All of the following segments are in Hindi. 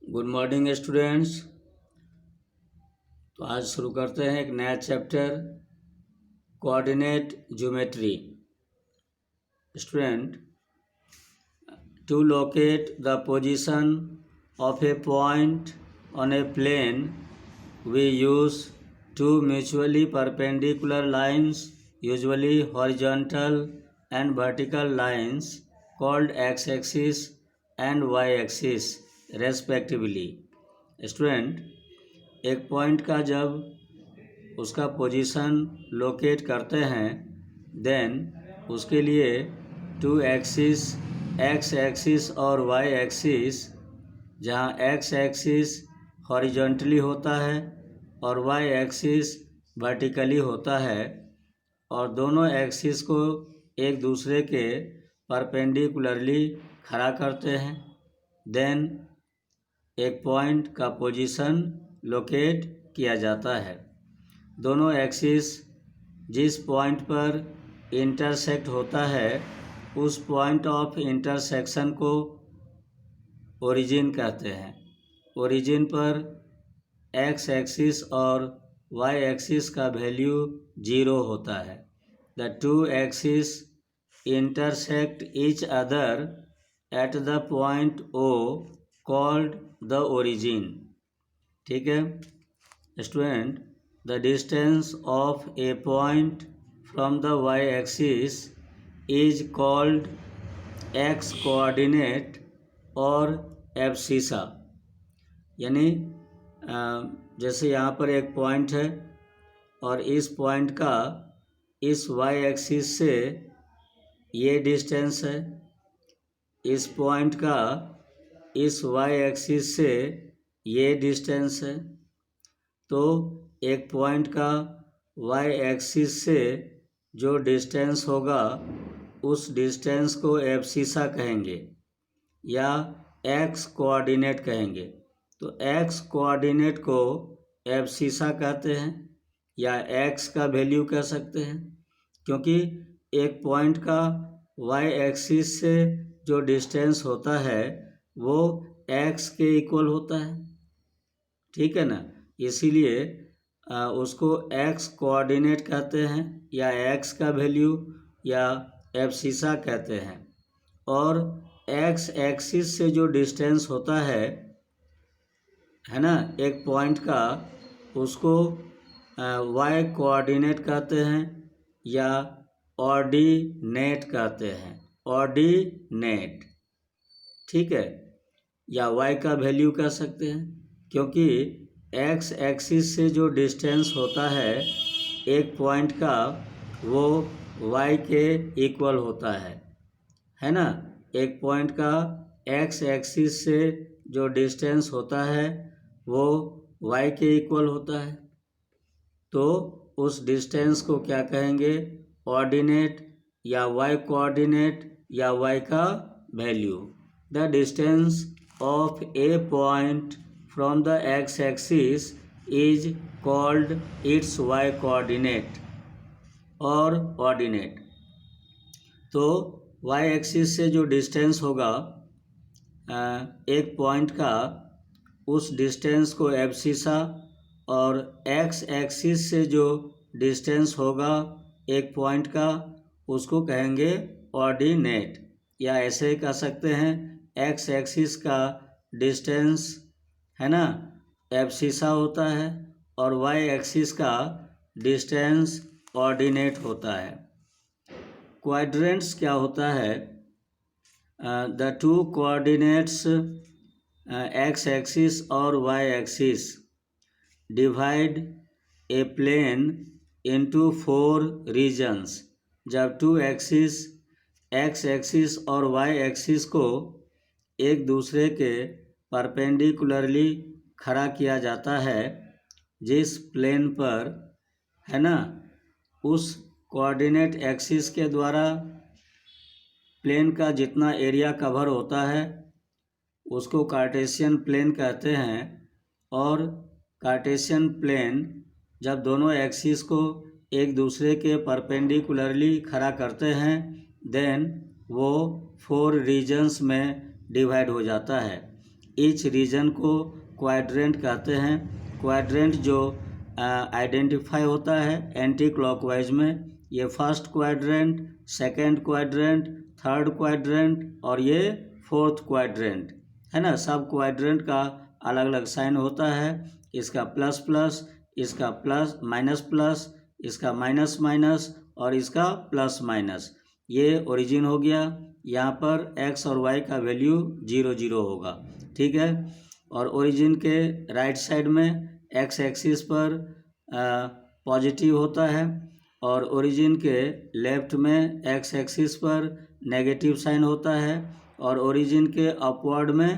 Good morning students. तो आज शुरू करते हैं एक नया chapter, coordinate geometry. Student, to locate the position of a point on a plane we use two mutually perpendicular lines, usually horizontal and vertical lines, called x-axis and y-axis respectively. Student, एक पॉइंट का जब उसका पोजीशन लोकेट करते हैं देन उसके लिए टू एक्सिस, एक्स एक्सिस और वाई एक्सिस, जहाँ एक्स एक्सिस हॉरिजॉन्टली होता है और वाई एक्सिस वर्टिकली होता है, और दोनों एक्सिस को एक दूसरे के परपेंडिकुलरली खड़ा करते हैं, देन एक पॉइंट का पोजीशन लोकेट किया जाता है। दोनों एक्सिस जिस पॉइंट पर इंटरसेक्ट होता है उस पॉइंट ऑफ इंटरसेक्शन को ओरिजिन कहते हैं। ओरिजिन पर एक्स एक्सिस और वाई एक्सिस का वैल्यू 0 होता है। The two axis intersect each other at the point O called the origin. ठीक है student, the distance of a point from the Y axis is called X coordinate और एब्सिसा। यानी जैसे यहाँ पर एक पॉइंट है और इस पॉइंट का इस वाई एक्सिस से ये डिस्टेंस है, इस पॉइंट का इस वाई एक्सिस से ये डिस्टेंस है, तो एक पॉइंट का वाई एक्सिस से जो डिस्टेंस होगा उस डिस्टेंस को एब्सिसा कहेंगे या एक्स कोऑर्डिनेट कहेंगे। तो एक्स कोऑर्डिनेट को एब्सिसा कहते हैं या एक्स का वैल्यू कह सकते हैं, क्योंकि एक पॉइंट का वाई एक्सिस से जो डिस्टेंस होता है वो एक्स के इक्वल होता है। ठीक है ना, इसीलिए उसको एक्स कोऑर्डिनेट कहते हैं या एक्स का वैल्यू या एब्सिसा कहते हैं। और एक्स एक्सिस से जो डिस्टेंस होता है ना एक पॉइंट का, उसको वाई कोऑर्डिनेट कहते हैं या ऑर्डिनेट कहते हैं, ऑर्डिनेट। ठीक है, या वाई का वैल्यू कह सकते हैं, क्योंकि एक्स एक्सिस से जो डिस्टेंस होता है एक पॉइंट का वो वाई के इक्वल होता है ना। एक पॉइंट का एक्स एक्सिस से जो डिस्टेंस होता है वो y के इक्वल होता है, तो उस डिस्टेंस को क्या कहेंगे, ऑर्डिनेट या y कोऑर्डिनेट या y का value. The distance of a point from the x axis is called its y coordinate और ऑर्डिनेट। तो y एक्सिस से जो डिस्टेंस होगा एक पॉइंट का, उस डिस्टेंस को एब्सिसा, और एक्स एक्सिस से जो डिस्टेंस होगा एक पॉइंट का उसको कहेंगे ऑर्डिनेट। या ऐसे ही कह सकते हैं एक्स एक्सिस का डिस्टेंस है ना एब्सिसा होता है और वाई एक्सिस का डिस्टेंस ऑर्डिनेट होता है। क्वाड्रेंट्स क्या होता है, the to coordinates x axis और वाई एक्सिस डिवाइड ए प्लेन इनटू 4 रीजन्स। जब टू एक्सिस एक्स एक्सिस और वाई एक्सिस को एक दूसरे के परपेंडिकुलरली खड़ा किया जाता है जिस प्लेन पर है ना, उस कोऑर्डिनेट एक्सिस के द्वारा प्लेन का जितना एरिया कवर होता है उसको कार्टेशियन प्लेन कहते हैं। और कार्टेशियन प्लेन जब दोनों एक्सिस को एक दूसरे के परपेंडिकुलरली खड़ा करते हैं देन वो 4 रीजन्स में डिवाइड हो जाता है। ईच रीजन को क्वाड्रेंट कहते हैं। क्वाड्रेंट जो आइडेंटिफाई होता है एंटी क्लॉकवाइज में, ये first quadrant, second quadrant, third quadrant और ये फोर्थ क्वाड्रेंट है ना। सब क्वाड्रेंट का अलग अलग साइन होता है। इसका प्लस प्लस, इसका प्लस प्लस, इसका माइनस माइनस और इसका प्लस माइनस। ये ओरिजिन हो गया। यहाँ पर x और y का वैल्यू 0 0 होगा, ठीक है। और ओरिजिन के राइट साइड में x एक्सिस पर पॉजिटिव होता है और ओरिजिन के लेफ्ट में x एक्सिस पर नेगेटिव साइन होता है और ओरिजिन के अपवर्ड में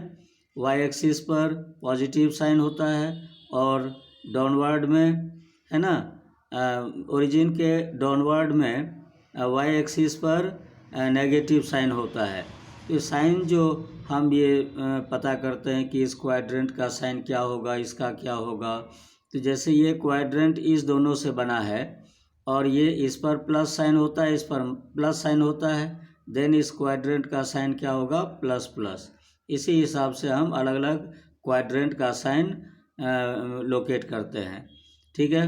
y एक्सिस पर पॉजिटिव साइन होता है और डाउनवर्ड में है ना, ओरिजिन के डाउनवर्ड में y एक्सिस पर नेगेटिव साइन होता है। तो साइन जो हम ये पता करते हैं कि इस क्वाड्रेंट का साइन क्या होगा, इसका क्या होगा। तो जैसे ये क्वाड्रेंट इस दोनों से बना है और ये इस पर प्लस साइन होता है, इस पर प्लस साइन होता है, देन इस क्वाड्रेंट का साइन क्या होगा, प्लस प्लस। इसी हिसाब से हम अलग अलग क्वाड्रेंट का साइन लोकेट करते हैं, ठीक है।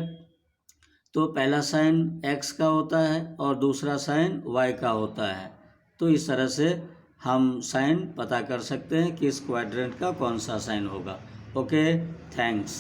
तो पहला साइन x का होता है और दूसरा साइन y का होता है। तो इस तरह से हम साइन पता कर सकते हैं कि इस क्वाड्रेंट का कौन सा साइन होगा। Okay, thanks.